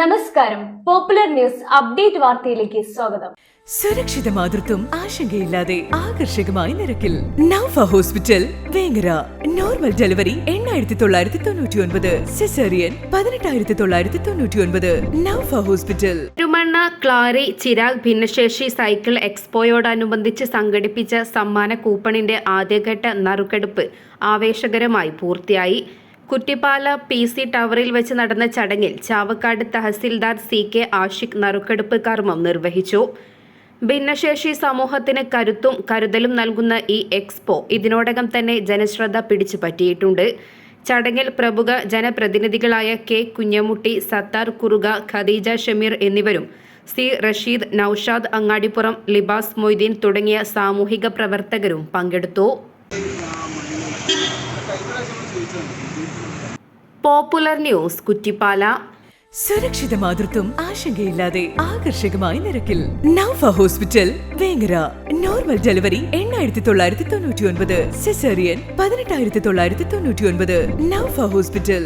നമസ്കാരം. Popular news update വാർത്തയിലേക്ക് സ്വാഗതം. സുരക്ഷിത മാതൃത്വം ആശങ്കയില്ലാതെ ആകർഷകമായ നിരക്കിൽ Naufa hospital Vengara. Normal delivery 8999, caesarean 18999. Naufa hospital. Perumanna Clari Chirag ഭിന്നശേഷി സൈക്കിൾ എക്സ്പോയോടനുബന്ധിച്ച് സംഘടിപ്പിച്ച സമ്മാന കൂപ്പണിന്റെ ആദ്യഘട്ട നറുക്കെടുപ്പ് ആവേശകരമായി പൂർത്തിയായി. കുറ്റിപ്പാല PC ടവറിൽ വെച്ച് നടന്ന ചടങ്ങിൽ ചാവക്കാട് തഹസിൽദാർ CK ആഷിഖ് നറുക്കെടുപ്പ് കർമ്മം നിർവഹിച്ചു. ഭിന്നശേഷി സമൂഹത്തിന് കരുത്തും കരുതലും നൽകുന്ന ഈ എക്സ്പോ ഇതിനോടകം തന്നെ ജനശ്രദ്ധ പിടിച്ചുപറ്റിയിട്ടുണ്ട്. ചടങ്ങിൽ പ്രമുഖ ജനപ്രതിനിധികളായ K കുഞ്ഞമുട്ടി, സത്താർ കുറുക, ഖദീജ ഷമീർ എന്നിവരും C റഷീദ്, നൌഷാദ് അങ്ങാടിപ്പുറം, ലിബാസ് മൊയ്തീൻ തുടങ്ങിയ സാമൂഹിക പ്രവർത്തകരും പങ്കെടുത്തു. Popular news Kuttippala. സുരക്ഷിത മാതൃത്വം ആശങ്കയില്ലാതെ ആകർഷകമായ നിരക്കിൽ Naufa hospital Vengara. Normal delivery 8999, caesarean 18999. Naufa hospital.